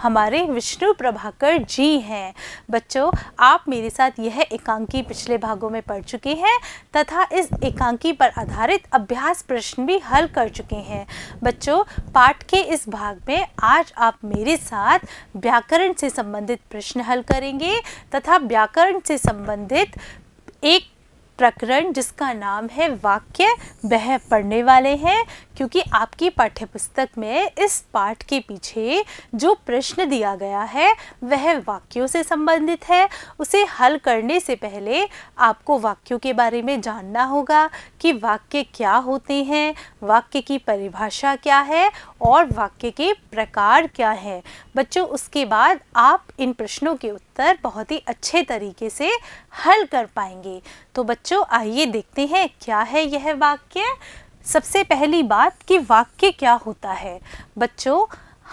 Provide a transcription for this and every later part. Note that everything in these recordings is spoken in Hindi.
हमारे विष्णु प्रभाकर जी हैं। बच्चों, आप मेरे साथ यह एकांकी पिछले भागों में पढ़ चुके हैं तथा इस एकांकी पर आधारित अभ्यास प्रश्न भी हल कर चुके हैं। बच्चों, पाठ के इस भाग में आज आप मेरे साथ व्याकरण से संबंधित प्रश्न हल करेंगे तथा व्याकरण से संबंधित एक प्रकरण जिसका नाम है वाक्य वह पढ़ने वाले हैं, क्योंकि आपकी पाठ्यपुस्तक में इस पाठ के पीछे जो प्रश्न दिया गया है वह वाक्यों से संबंधित है। उसे हल करने से पहले आपको वाक्यों के बारे में जानना होगा कि वाक्य क्या होते हैं, वाक्य की परिभाषा क्या है और वाक्य के प्रकार क्या हैं। बच्चों, उसके बाद आप इन प्रश्नों के उत्तर बहुत ही अच्छे तरीके से हल कर पाएंगे। तो बच्चों, आइए देखते हैं क्या है यह वाक्य। सबसे पहली बात कि वाक्य क्या होता है। बच्चों,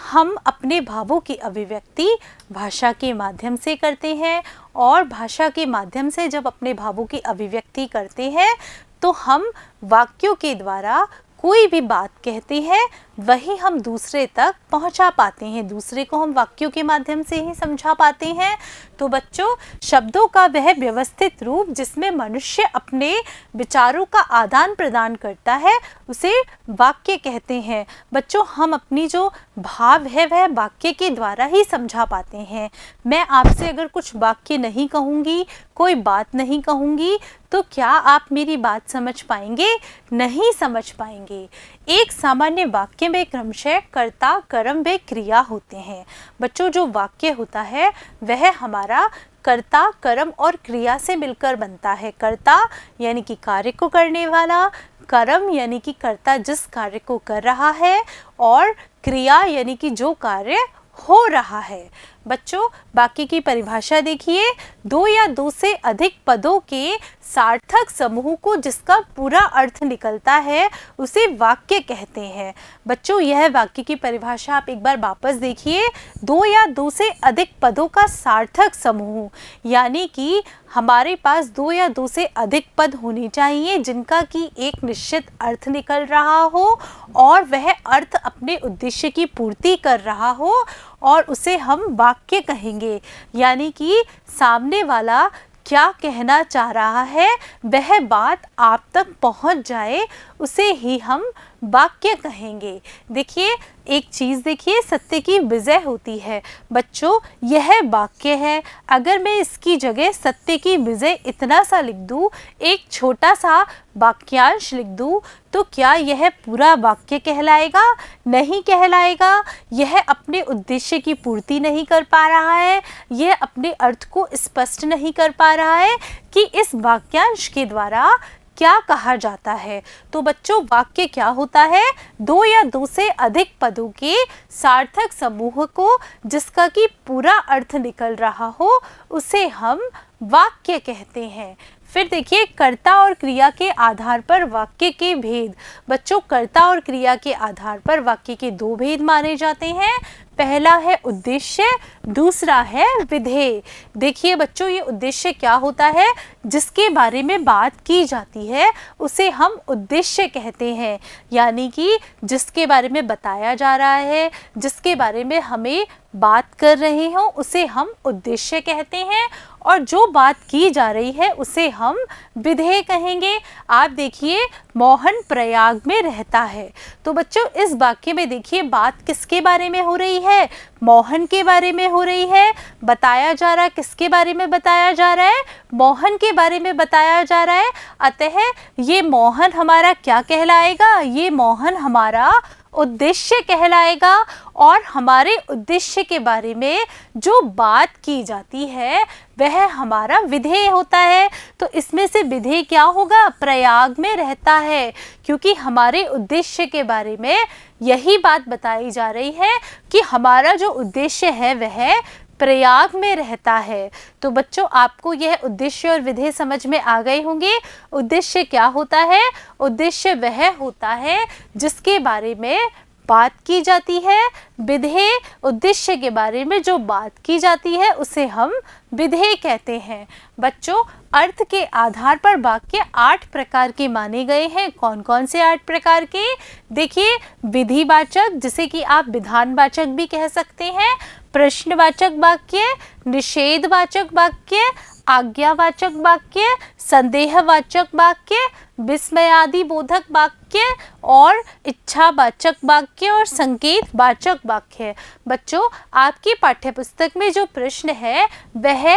हम अपने भावों की अभिव्यक्ति भाषा के माध्यम से करते हैं और भाषा के माध्यम से जब अपने भावों की अभिव्यक्ति करते हैं तो हम वाक्यों के द्वारा कोई भी बात कहते हैं वही हम दूसरे तक पहुंचा पाते हैं, दूसरे को हम वाक्यों के माध्यम से ही समझा पाते हैं। तो बच्चों, शब्दों का वह व्यवस्थित रूप जिसमें मनुष्य अपने विचारों का आदान प्रदान करता है उसे वाक्य कहते हैं। बच्चों, हम अपनी जो भाव है वह वाक्य के द्वारा ही समझा पाते हैं। मैं आपसे अगर कुछ वाक्य नहीं कहूँगी, कोई बात नहीं कहूँगी, तो क्या आप मेरी बात समझ पाएंगे? नहीं समझ पाएंगे। एक सामान्य वाक्य में क्रमशः कर्ता, कर्म व क्रिया होते हैं। बच्चों, जो वाक्य होता है वह हमारा कर्ता, कर्म और क्रिया से मिलकर बनता है। कर्ता यानी कि कार्य को करने वाला, कर्म यानी कि कर्ता जिस कार्य को कर रहा है, और क्रिया यानी कि जो कार्य हो रहा है। बच्चों, बाकी की परिभाषा देखिए। दो या दो से अधिक पदों के सार्थक समूह को जिसका पूरा अर्थ निकलता है उसे वाक्य कहते हैं। बच्चों, यह वाक्य की परिभाषा आप एक बार वापस देखिए। दो या दो से अधिक पदों का सार्थक समूह, यानी कि हमारे पास दो या दो से अधिक पद होने चाहिए जिनका कि एक निश्चित अर्थ निकल रहा हो और वह अर्थ अपने उद्देश्य की पूर्ति कर रहा हो, और उसे हम वाक्य कहेंगे। यानी कि सामने वाला क्या कहना चाह रहा है वह बात आप तक पहुंच जाए, उसे ही हम वाक्य कहेंगे। देखिए, एक चीज़ देखिए, सत्य की विजय होती है। बच्चों, यह वाक्य है। अगर मैं इसकी जगह सत्य की विजय इतना सा लिख दूँ, एक छोटा सा वाक्यांश लिख दूँ, तो क्या यह पूरा वाक्य कहलाएगा? नहीं कहलाएगा। यह अपने उद्देश्य की पूर्ति नहीं कर पा रहा है, यह अपने अर्थ को स्पष्ट नहीं कर पा रहा है कि इस वाक्यांश के द्वारा क्या कहा जाता है। तो बच्चों, वाक्य क्या होता है? दो या दो से अधिक पदों के सार्थक समूह को जिसका कि पूरा अर्थ निकल रहा हो उसे हम वाक्य कहते हैं। फिर देखिए, कर्ता और क्रिया के आधार पर वाक्य के भेद। बच्चों, कर्ता और क्रिया के आधार पर वाक्य के दो भेद माने जाते हैं। पहला है उद्देश्य, दूसरा है विधेय। देखिए बच्चों, ये उद्देश्य क्या होता है? जिसके बारे में बात की जाती है उसे हम उद्देश्य कहते हैं। यानी कि जिसके बारे में बताया जा रहा है, जिसके बारे में हमें बात कर रहे हो उसे हम उद्देश्य कहते हैं, और जो बात की जा रही है उसे हम विधेय कहेंगे। आप देखिए, मोहन प्रयाग में रहता है। तो बच्चों, इस वाक्य में देखिए बात किसके बारे में हो रही है? मोहन के बारे में हो रही है। बताया जा रहा है, किसके बारे में बताया जा रहा है? मोहन के बारे में बताया जा रहा है। अतः ये मोहन हमारा क्या कहलाएगा? ये मोहन हमारा उद्देश्य कहलाएगा, और हमारे उद्देश्य के बारे में जो बात की जाती है वह हमारा विधेय होता है। तो इसमें से विधेय क्या होगा? प्रयाग में रहता है, क्योंकि हमारे उद्देश्य के बारे में यही बात बताई जा रही है कि हमारा जो उद्देश्य है वह प्रयाग में रहता है। तो बच्चों, आपको यह उद्देश्य और विधेय समझ में आ गए होंगे। उद्देश्य क्या होता है? उद्देश्य वह होता है जिसके बारे में बात की जाती है। विधेय उद्देश्य के बारे में जो बात की जाती है उसे हम विधेय कहते हैं। बच्चों, अर्थ के आधार पर वाक्य 8 प्रकार के माने गए हैं। कौन कौन से 8 प्रकार के? देखिए, विधिवाचक, जिसे कि आप विधानवाचक भी कह सकते हैं। प्रश्नवाचक वाक्य, निषेधवाचक वाक्य, आज्ञावाचक वाक्य, संदेहवाचक वाक्य, विस्मयादि बोधक वाक्य और इच्छावाचक वाक्य और संकेतवाचक वाक्य। बच्चों, आपकी पाठ्यपुस्तक में जो प्रश्न है वह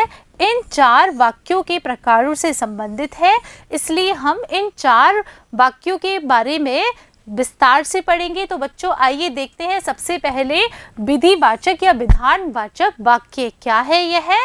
इन 4 वाक्यों के प्रकारों से संबंधित है, इसलिए हम इन 4 वाक्यों के बारे में विस्तार से पढ़ेंगे। तो बच्चों आइए देखते हैं। सबसे पहले विधिवाचक या विधानवाचक वाक्य क्या है। यह है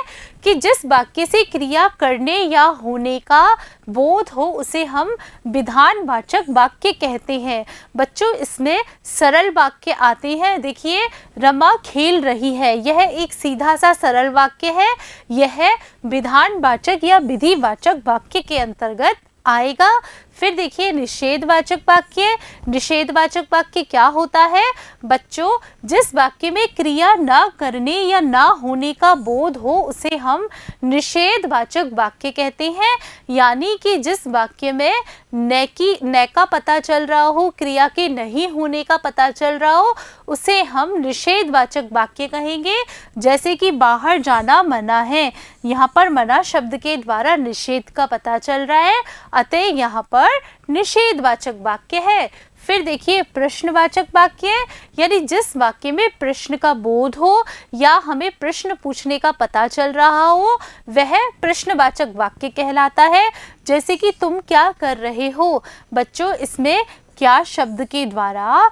कि जिस वाक्य से क्रिया करने या होने का बोध हो उसे हम विधानवाचक वाक्य कहते हैं। बच्चों, इसमें सरल वाक्य आते हैं। देखिए, रमा खेल रही है, यह एक सीधा सा सरल वाक्य है। यह विधानवाचक या विधिवाचक वाक्य के अंतर्गत आएगा। फिर देखिए निषेधवाचक वाक्य। निषेधवाचक वाक्य क्या होता है। बच्चों, जिस वाक्य में क्रिया न करने या न होने का बोध हो उसे हम निषेधवाचक वाक्य कहते हैं। यानी कि जिस वाक्य में न का पता चल रहा हो, क्रिया के नहीं होने का पता चल रहा हो, उसे हम निषेधवाचक वाक्य कहेंगे। जैसे कि बाहर जाना मना है, यहाँ पर मना शब्द के द्वारा निषेध का पता चल रहा है, अतः यहाँ पर निषेधवाचक वाक्य है। फिर देखिए प्रश्नवाचक वाक्य, यानी जिस वाक्य में प्रश्न का बोध हो या हमें प्रश्न पूछने का पता चल रहा हो वह प्रश्नवाचक वाक्य कहलाता है। जैसे कि तुम क्या कर रहे हो। बच्चों, इसमें क्या शब्द के द्वारा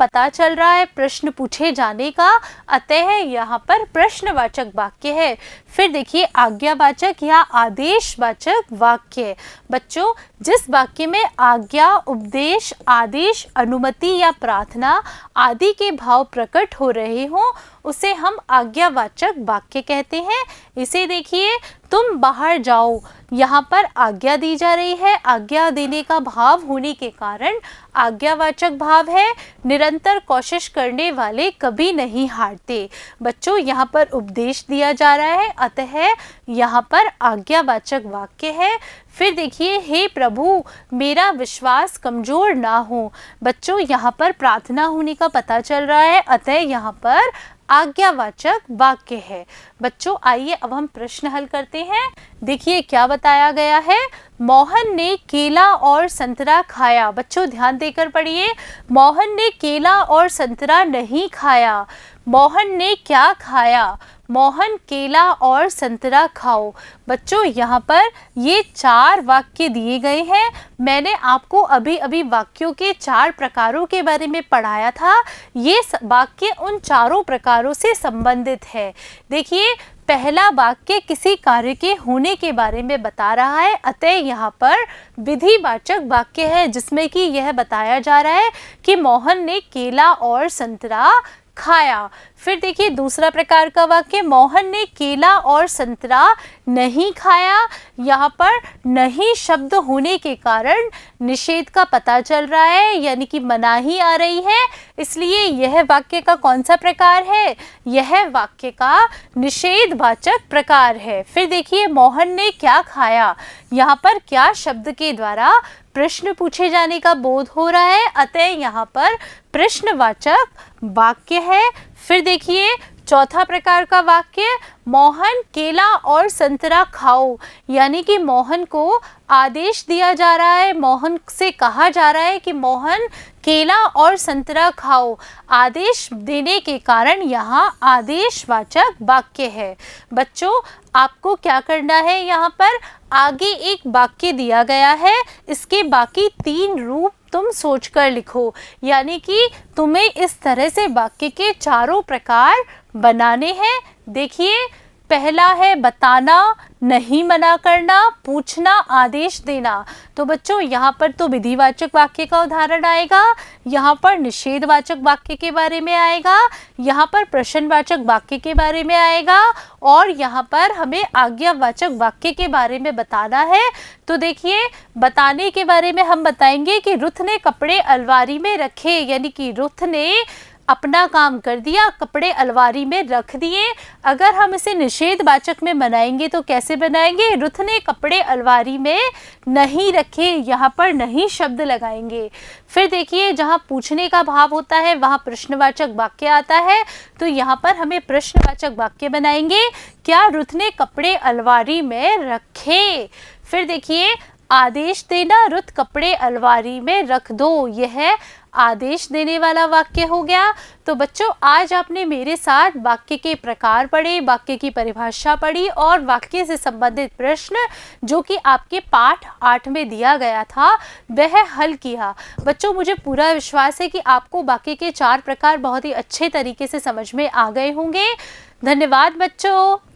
पता चल रहा है प्रश्न पूछे जाने का, अतः यहाँ पर प्रश्नवाचक वाक्य है। फिर देखिए आज्ञावाचक या आदेशवाचक वाक्य। बच्चों, जिस वाक्य में आज्ञा, उपदेश, आदेश, अनुमति या प्रार्थना आदि के भाव प्रकट हो रहे हों उसे हम आज्ञावाचक वाक्य कहते हैं। इसे देखिए, तुम बाहर जाओ, यहाँ पर आज्ञा दी जा रही है, आज्ञा देने का भाव होने के कारण आज्ञावाचक भाव है। निरंतर कोशिश करने वाले कभी नहीं हारते। बच्चों, यहाँ पर उपदेश दिया जा रहा है, अतः यहाँ पर आज्ञावाचक वाक्य है। फिर देखिए, हे प्रभु मेरा विश्वास कमजोर ना हो। बच्चों, यहाँ पर प्रार्थना होने का पता चल रहा है, अतः यहाँ पर आज्ञावाचक वाक्य है। बच्चों, आइए अब हम प्रश्न हल करते हैं। देखिए क्या बताया गया है। मोहन ने केला और संतरा खाया। बच्चों ध्यान देकर पढ़िए। मोहन ने केला और संतरा नहीं खाया। मोहन ने क्या खाया। मोहन केला और संतरा खाओ। बच्चों, यहाँ पर ये 4 वाक्य दिए गए हैं। मैंने आपको अभी अभी वाक्यों के 4 प्रकारों के बारे में पढ़ाया था। ये वाक्य उन 4 प्रकारों से संबंधित है। देखिए, पहला वाक्य किसी कार्य के होने के बारे में बता रहा है, अतः यहाँ पर विधिवाचक वाक्य है जिसमें कि यह बताया जा रहा है कि मोहन ने केला और संतरा खाया। फिर देखिए दूसरा प्रकार का वाक्य, मोहन ने केला और संतरा नहीं खाया। यहाँ पर नहीं शब्द होने के कारण निषेध का पता चल रहा है, यानी कि मनाही आ रही है, इसलिए यह वाक्य का कौन सा प्रकार है। यह वाक्य का निषेधवाचक प्रकार है। फिर देखिए, मोहन ने क्या खाया। यहाँ पर क्या शब्द के द्वारा प्रश्न पूछे जाने का बोध हो रहा है, अतः यहाँ पर प्रश्नवाचक वाक्य है। फिर देखिए चौथा प्रकार का वाक्य, मोहन केला और संतरा खाओ, यानी कि मोहन को आदेश दिया जा रहा है, मोहन से कहा जा रहा है कि मोहन केला और संतरा खाओ। आदेश देने के कारण यहाँ आदेशवाचक वाक्य है। बच्चों, आपको क्या करना है, यहाँ पर आगे एक वाक्य दिया गया है, इसके बाकी 3 रूप तुम सोचकर लिखो, यानी कि तुम्हें इस तरह से वाक्य के 4 प्रकार बनाने हैं। देखिए, पहला है बताना, नहीं मना करना, पूछना, आदेश देना। तो बच्चों यहाँ पर तो विधिवाचक वाक्य का उदाहरण आएगा, यहाँ पर निषेधवाचक वाक्य के बारे में आएगा, यहाँ पर प्रश्नवाचक वाक्य के बारे में आएगा और यहाँ पर हमें आज्ञावाचक वाक्य के बारे में बताना है। तो देखिए, बताने के बारे में हम बताएंगे कि रुथ ने कपड़े अलमारी में रखे, यानी कि रुथ ने अपना काम कर दिया, कपड़े अलमारी में रख दिए। अगर हम इसे निषेधवाचक में बनाएंगे तो कैसे बनाएंगे? रुथ ने कपड़े अलमारी में नहीं रखे, यहाँ पर नहीं शब्द लगाएंगे। फिर देखिए, जहाँ पूछने का भाव होता है वहाँ प्रश्नवाचक वाक्य आता है, तो यहाँ पर हमें प्रश्नवाचक वाक्य बनाएंगे। क्या रुथ ने कपड़े अलमारी में रखे? फिर देखिए, आदेश देना, रुथ कपड़े अलमारी में रख दो, यह आदेश देने वाला वाक्य हो गया। तो बच्चों, आज आपने मेरे साथ वाक्य के प्रकार पढ़े, वाक्य की परिभाषा पढ़ी और वाक्य से संबंधित प्रश्न जो कि आपके पाठ 8 में दिया गया था वह हल किया। बच्चों, मुझे पूरा विश्वास है कि आपको वाक्य के 4 प्रकार बहुत ही अच्छे तरीके से समझ में आ गए होंगे। धन्यवाद बच्चों।